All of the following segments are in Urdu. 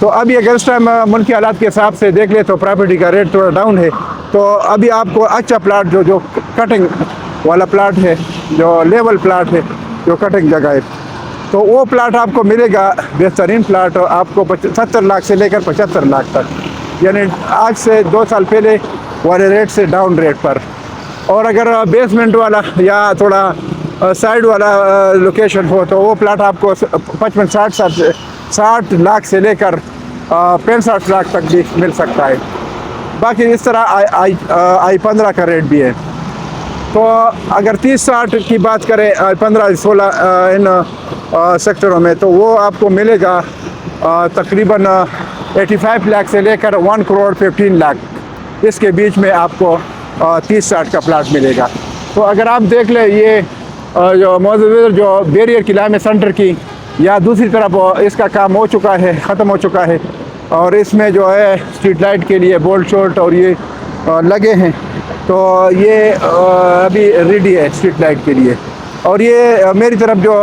تو ابھی اگر اس ٹائم ملکی حالات کے حساب سے دیکھ لے تو پراپرٹی کا ریٹ تھوڑا ڈاؤن ہے، تو ابھی آپ کو اچھا پلاٹ جو کٹنگ والا پلاٹ ہے، جو لیول پلاٹ ہے، جو کٹنگ جگہ ہے، تو وہ پلاٹ آپ کو ملے گا بہترین پلاٹ آپ کو 70 لاکھ سے لے کر 75 لاکھ تک، یعنی آج سے 2 سال پہلے والے ریٹ سے ڈاؤن ریٹ پر۔ اور اگر بیسمنٹ والا یا تھوڑا سائڈ والا لوکیشن ہو تو وہ پلاٹ آپ کو 60 لاکھ سے لے کر 65 لاکھ تک بھی مل سکتا ہے۔ باقی اس طرح I-15 کا ریٹ بھی ہے۔ تو اگر 30-60 کی بات کریں 15-16 ان سیکٹروں میں، تو وہ آپ کو ملے گا تقریباً 85 لاکھ سے لے کر 1 کروڑ 15 لاکھ، اس کے بیچ میں آپ کو 30-60 کا پلاٹ ملے گا۔ تو اگر آپ دیکھ لیں یہ جو موجود جو بیریئر کی لائن سینٹر کی یا دوسری طرف اس کا کام ہو چکا ہے، ختم ہو چکا ہے، اور اس میں جو ہے اسٹریٹ لائٹ کے لیے بولٹ شولٹ اور یہ لگے ہیں، تو یہ ابھی ریڈی ہے اسٹریٹ لائٹ کے لیے۔ اور یہ میری طرف جو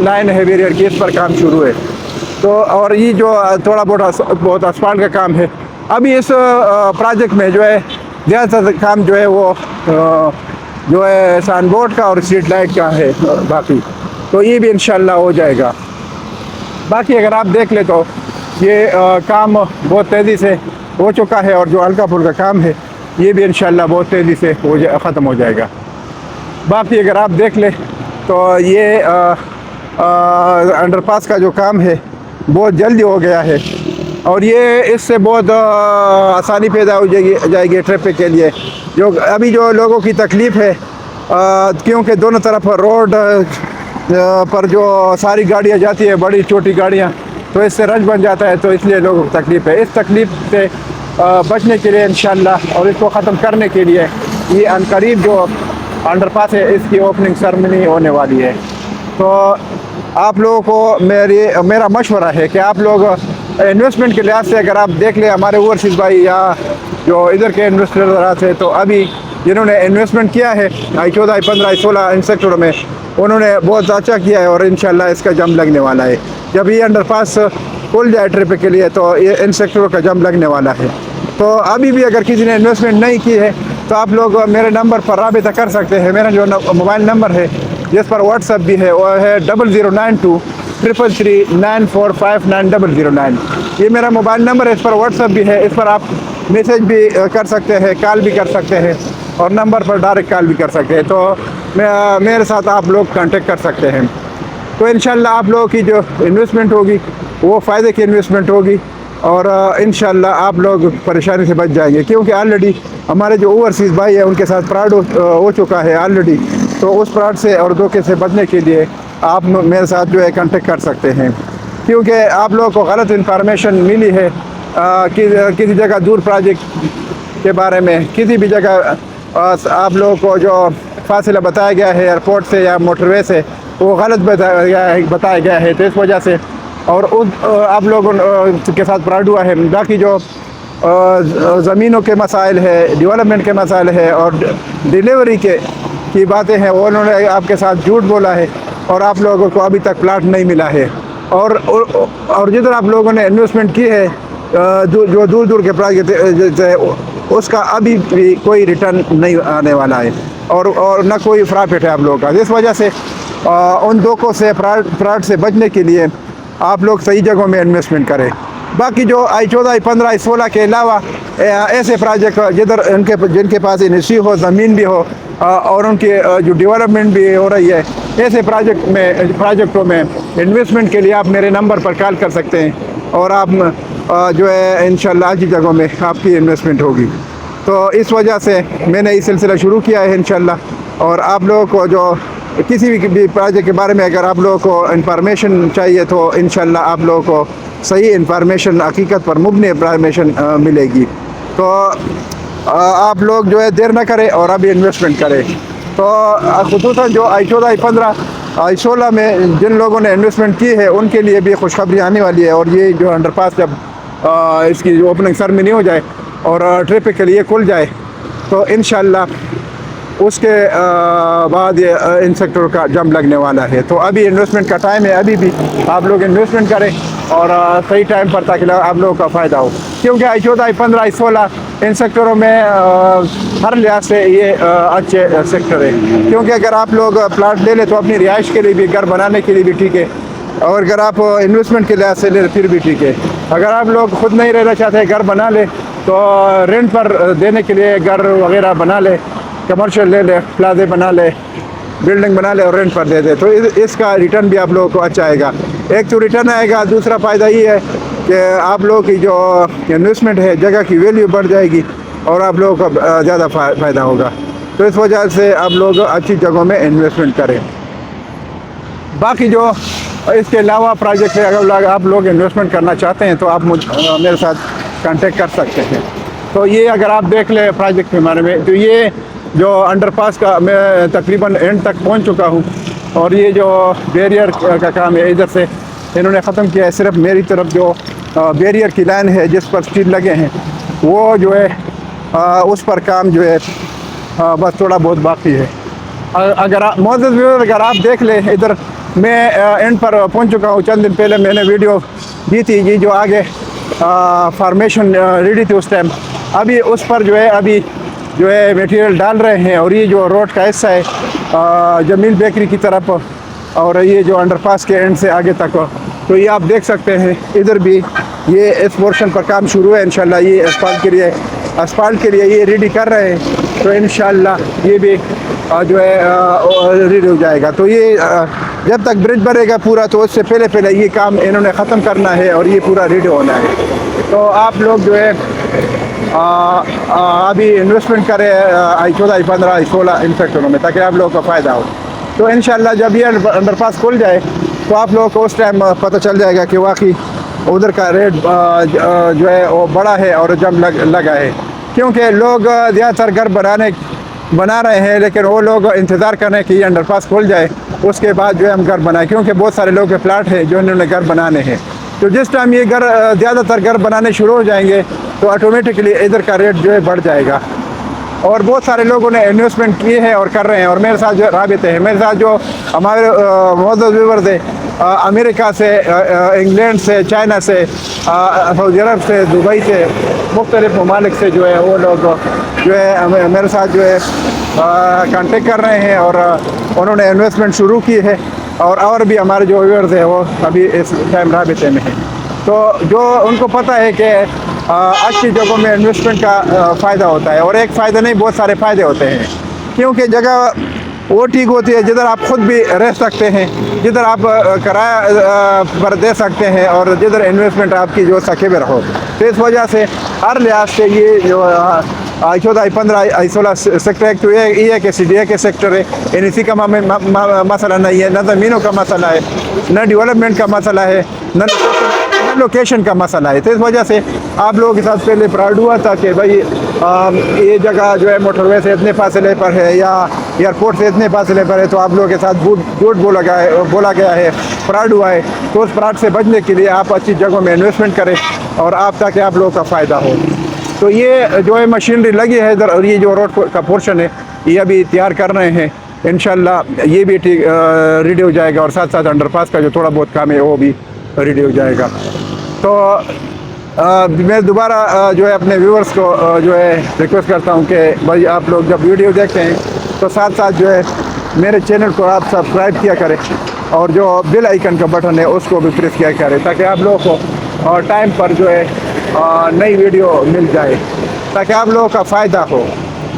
لائن ہے بیریئر کی، اس پر کام شروع ہے۔ تو اور یہ جو تھوڑا بہت اسفالٹ کا کام ہے، ابھی اس پروجیکٹ میں جو ہے زیادہ تر کام جو ہے وہ جو ہے سائن بورڈ کا اور اسٹریٹ لائٹ کا ہے باقی، تو یہ بھی انشاءاللہ ہو جائے گا۔ باقی اگر آپ دیکھ لیں تو یہ کام بہت تیزی سے ہو چکا ہے، اور جو ہلکا پھلکا کام ہے یہ بھی انشاءاللہ بہت تیزی سے ختم ہو جائے گا۔ باقی اگر آپ دیکھ لیں تو یہ انڈر پاس کا جو کام ہے بہت جلدی ہو گیا ہے، اور یہ اس سے بہت آسانی پیدا ہو جائے گی ٹریفک کے لیے، جو ابھی جو لوگوں کی تکلیف ہے، کیونکہ دونوں طرف روڈ پر جو ساری گاڑیاں جاتی ہیں، بڑی چھوٹی گاڑیاں، تو اس سے رش بن جاتا ہے، تو اس لیے لوگوں کو تکلیف ہے۔ اس تکلیف سے بچنے کے لیے انشاءاللہ اور اس کو ختم کرنے کے لیے یہ عنقریب جو انڈر پاس ہے اس کی اوپننگ سرمنی ہونے والی ہے۔ تو آپ لوگوں کو میرا مشورہ ہے کہ آپ لوگ انویسٹمنٹ کے لحاظ سے اگر آپ دیکھ لیں ہمارے اوورسیز بھائی یا جو ادھر کے انویسٹر ہیں، تو ابھی جنہوں نے انویسٹمنٹ کیا ہے I-14 I-15 I-16 ان سیکٹروں میں، انہوں نے بہت اچھا کیا ہے، اور انشاءاللہ اس کا جم لگنے والا ہے۔ جب یہ انڈر پاس کھل جائے ٹریفک کے لیے تو یہ ان سیکٹروں کا جم لگنے والا ہے۔ تو ابھی بھی اگر کسی نے انویسٹمنٹ نہیں کی ہے تو آپ لوگ میرے نمبر پر رابطہ کر سکتے ہیں۔ میرا جو موبائل نمبر ہے جس پر واٹس ایپ بھی ہے وہ ہے 0092 333 945 9009۔ یہ میرا موبائل نمبر ہے، اس پر واٹس ایپ بھی ہے، اس پر آپ میسیج بھی کر سکتے ہیں، کال بھی کر سکتے ہیں، اور نمبر پر ڈائریکٹ کال بھی کر سکتے ہیں، تو میرے ساتھ آپ لوگ کانٹیکٹ کر سکتے ہیں۔ تو انشاءاللہ آپ لوگوں کی جو انویسٹمنٹ ہوگی وہ فائدے کی انویسٹمنٹ ہوگی، اور انشاءاللہ آپ لوگ پریشانی سے بچ جائیں گے، کیونکہ آلریڈی ہمارے جو اوورسیز بھائی ہیں ان کے ساتھ فراڈ ہو چکا ہے آلریڈی۔ تو اس فراڈ سے اور دھوکے سے بچنے کے لیے آپ میرے ساتھ جو ہے کانٹیکٹ کر سکتے ہیں، کیونکہ آپ لوگوں کو غلط انفارمیشن ملی ہے کسی جگہ دور پروجیکٹ کے بارے میں، کسی بھی جگہ آپ لوگوں کو جو فاصلہ بتایا گیا ہے ایئرپورٹ سے یا موٹر وے سے، وہ غلط بتایا گیا ہے، تو اس وجہ سے اور آپ لوگوں کے ساتھ فراڈ ہوا ہے۔ باقی جو زمینوں کے مسائل ہے، ڈیولپمنٹ کے مسائل ہے، اور ڈیلیوری کی باتیں ہیں، وہ انہوں نے آپ کے ساتھ جھوٹ بولا ہے، اور آپ لوگوں کو ابھی تک پلاٹ نہیں ملا ہے، اور جدھر آپ لوگوں نے انویسٹمنٹ کی ہے جو دور دور کے پروجیکٹ ہے، اس کا ابھی بھی کوئی ریٹرن نہیں آنے والا ہے، اور نہ کوئی پرافٹ ہے آپ لوگوں کا۔ اس وجہ سے ان دھوکوں سے فراڈ سے بچنے کے لیے آپ لوگ صحیح جگہوں میں انویسٹمنٹ کریں۔ باقی جو I-14 I-15 I-16 کے علاوہ ایسے پروجیکٹ جن کے پاس انڈسٹری ہو، زمین بھی ہو، اور ان کی جو ڈیولپمنٹ بھی ہو رہی ہے، ایسے پروجیکٹوں میں انویسٹمنٹ کے لیے آپ میرے نمبر پر کال کر سکتے ہیں، اور آپ جو ہے انشاءاللہ اچھی جگہوں میں آپ کی انویسٹمنٹ ہوگی۔ تو اس وجہ سے میں نے یہ سلسلہ شروع کیا ہے انشاءاللہ، اور آپ لوگوں کو جو کسی بھی پروجیکٹ کے بارے میں اگر آپ لوگوں کو انفارمیشن چاہیے تو انشاءاللہ آپ لوگوں کو صحیح انفارمیشن، حقیقت پر مبنی انفارمیشن ملے گی۔ تو آپ لوگ جو ہے دیر نہ کریں اور ابھی انویسٹمنٹ کریں۔ تو خصوصاً جو I-14 I-15 I-16 میں جن لوگوں نے انویسٹمنٹ کی ہے ان کے لیے بھی خوشخبری آنے والی ہے، اور یہ جو انڈر پاس جب اس کی جو اوپننگ سرمنی ہو جائے اور ٹریفک کے لیے کھل جائے تو انشاءاللہ اس کے بعد یہ ان سیکٹروں کا جم لگنے والا ہے. تو ابھی انویسٹمنٹ کا ٹائم ہے, ابھی بھی آپ لوگ انویسٹمنٹ کریں اور صحیح ٹائم پر, تاکہ آپ لوگوں کا فائدہ ہو. کیونکہ I14 I15 I16 ان سیکٹروں میں ہر لحاظ سے یہ اچھے سیکٹر ہے. کیونکہ اگر آپ لوگ پلاٹ لے لیں تو اپنی رہائش کے لیے بھی, گھر بنانے کے لیے بھی ٹھیک ہے, اور اگر آپ انویسٹمنٹ کے لحاظ سے لے پھر بھی ٹھیک ہے. اگر آپ لوگ خود نہیں رہنا چاہتے, گھر بنا لے تو رینٹ پر دینے کے لیے گھر وغیرہ بنا لے, کمرشل لے لے, پلازے بنا لے, بلڈنگ بنا لے اور رینٹ پر دے دے, تو اس کا ریٹرن بھی آپ لوگوں کو اچھا آئے گا. ایک تو ریٹرن آئے گا, دوسرا فائدہ یہ ہے کہ آپ لوگوں کی جو انویسٹمنٹ ہے, جگہ کی ویلیو بڑھ جائے گی اور آپ لوگوں کو زیادہ فائدہ ہوگا. تو اس وجہ سے آپ لوگ اچھی جگہوں میں انویسٹمنٹ کریں. باقی جو اس کے علاوہ پروجیکٹ ہے, اگر آپ لوگ انویسٹمنٹ کرنا چاہتے ہیں تو آپ میرے ساتھ کانٹیکٹ کر سکتے ہیں. تو یہ اگر آپ دیکھ لیں پروجیکٹ کے بارے میں, تو یہ جو انڈر پاس کا میں تقریباً اینڈ تک پہنچ چکا ہوں, اور یہ جو بیریئر کا کام ہے ادھر سے انہوں نے ختم کیا ہے. صرف میری طرف جو بیریئر کی لائن ہے جس پر اسٹیل لگے ہیں, وہ جو ہے اس پر کام جو ہے بس تھوڑا بہت باقی ہے. اگر معزز ویور, اگر آپ دیکھ لیں ادھر, میں اینڈ پر پہنچ چکا ہوں. چند دن پہلے میں نے ویڈیو دی تھی, یہ جو آگے فارمیشن ریڈی تھی اس ٹائم, ابھی اس پر جو ہے ابھی جو ہے میٹیریل ڈال رہے ہیں. اور یہ جو روڈ کا حصہ ہے جمیل بیکری کی طرف, اور یہ جو انڈر پاس کے اینڈ سے آگے تک, تو یہ آپ دیکھ سکتے ہیں ادھر بھی یہ اس پورشن پر کام شروع ہے. انشاءاللہ یہ اسفالٹ کے لیے یہ ریڈی کر رہے ہیں, تو انشاءاللہ یہ بھی جو ہے ریڈی ہو جائے گا. تو یہ جب تک برج بنے گا پورا, تو اس سے پہلے یہ کام انہوں نے ختم کرنا ہے اور یہ پورا ریڈی ہونا ہے. تو آپ لوگ جو ہے ابھی انویسٹمنٹ کریں I14 I15 I16 ان سیکٹروں میں, تاکہ آپ لوگوں کا فائدہ ہو. تو انشاءاللہ جب یہ انڈر پاس کھل جائے تو آپ لوگوں کو اس ٹائم پتہ چل جائے گا کہ واقعی ادھر کا ریٹ جو ہے وہ بڑا ہے اور جم لگا ہے. کیونکہ لوگ زیادہ تر گھر بنا رہے ہیں, لیکن وہ لوگ انتظار کر رہے ہیں کہ یہ انڈر پاس کھل جائے, اس کے بعد جو ہے ہم گھر بنائیں. کیونکہ بہت سارے لوگ کے پلاٹ ہیں جو انہوں نے گھر بنانے ہیں. تو جس ٹائم یہ زیادہ تر گھر بنانے شروع ہو جائیں گے تو آٹومیٹکلی ادھر کا ریٹ جو ہے بڑھ جائے گا. اور بہت سارے لوگوں نے انویسٹمنٹ کیے ہیں اور کر رہے ہیں, اور میرے ساتھ جو رابطے ہیں, میرے ساتھ جو ہمارے معزز ویورز ہیں امریکہ سے, انگلینڈ سے, چائنا سے, سعودی عرب سے, دبئی سے, مختلف ممالک سے جو ہے وہ لوگ جو ہے میرے ساتھ جو ہے کانٹیکٹ کر رہے ہیں, اور انہوں نے انویسٹمنٹ شروع کی ہے. اور بھی ہمارے جو ویورز ہیں وہ ابھی اس ٹائم رابطے میں ہیں. تو جو ان کو پتہ ہے کہ اچھی جگہوں میں انویسٹمنٹ کا فائدہ ہوتا ہے, اور ایک فائدہ نہیں بہت سارے فائدے ہوتے ہیں. کیونکہ جگہ وہ ٹھیک ہوتی ہے جدھر آپ خود بھی رہ سکتے ہیں, جدھر آپ کرایہ پر دے سکتے ہیں, اور جدھر انویسٹمنٹ آپ کی جو سکیبر ہو. تو اس وجہ سے ہر لحاظ سے یہ جو I14 I15 I16 سیکٹر, ایک تو یہ ہے کہ CDA کے سیکٹر ہے, NEC کا مسئلہ نہیں ہے, نہ زمینوں کا مسئلہ ہے, نہ ڈیولپمنٹ کا مسئلہ ہے, نہ لوکیشن کا مسئلہ ہے. تو اس وجہ سے آپ لوگوں کے ساتھ پہلے پراؤڈ ہوا تھا کہ بھائی یہ جگہ جو ہے موٹر وے سے اتنے فاصلے پر ہے یا ایئرپورٹ سے اتنے فاصلے پر ہے, تو آپ لوگوں کے ساتھ جھوٹ بولا گیا ہے, فراڈ ہوا ہے. تو اس فراڈ سے بچنے کے لیے آپ اچھی جگہوں میں انویسٹمنٹ کریں, اور تاکہ آپ لوگوں کا فائدہ ہو. تو یہ جو ہے مشینری لگی ہے ادھر, اور یہ جو روڈ کا پورشن ہے یہ ابھی تیار کر رہے ہیں. انشاءاللہ یہ بھی ریڈی ہو جائے گا, اور ساتھ ساتھ انڈر پاس کا جو تھوڑا بہت کام ہے وہ بھی ریڈی ہو جائے گا. تو میں دوبارہ جو ہے اپنے ویورز کو جو ہے ریکویسٹ کرتا ہوں کہ بھائی آپ لوگ جب ویڈیو دیکھتے ہیں تو ساتھ ساتھ جو ہے میرے چینل کو آپ سبسکرائب کیا کریں, اور جو بیل آئیکن کا بٹن ہے اس کو بھی پریس کیا کریں, تاکہ آپ لوگوں کو ٹائم پر جو ہے نئی ویڈیو مل جائے, تاکہ آپ لوگوں کا فائدہ ہو.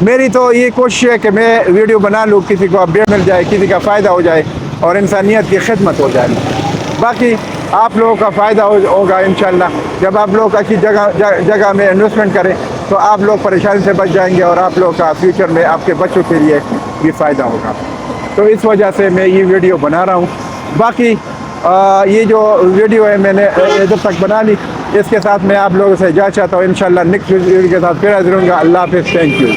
میری تو یہ کوشش ہے کہ میں ویڈیو بنا لوں, کسی کو اپڈیٹ مل جائے, کسی کا فائدہ ہو جائے, اور انسانیت کی خدمت ہو جائے. باقی آپ لوگوں کا فائدہ ہوگا انشاءاللہ جب آپ لوگ اچھی جگہ میں انویسٹمنٹ کریں, تو آپ لوگ پریشانی سے بچ جائیں گے, اور آپ لوگ کا فیوچر میں آپ کے بچوں کے لیے بھی فائدہ ہوگا. تو اس وجہ سے میں یہ ویڈیو بنا رہا ہوں. باقی یہ جو ویڈیو ہے میں نے ادھر تک بنا لی, اس کے ساتھ میں آپ لوگوں سے اجازت چاہتا ہوں. انشاءاللہ نیکسٹ ویڈیو کے ساتھ پھر حاضر ہوں گا. اللہ حافظ, تھینک یو.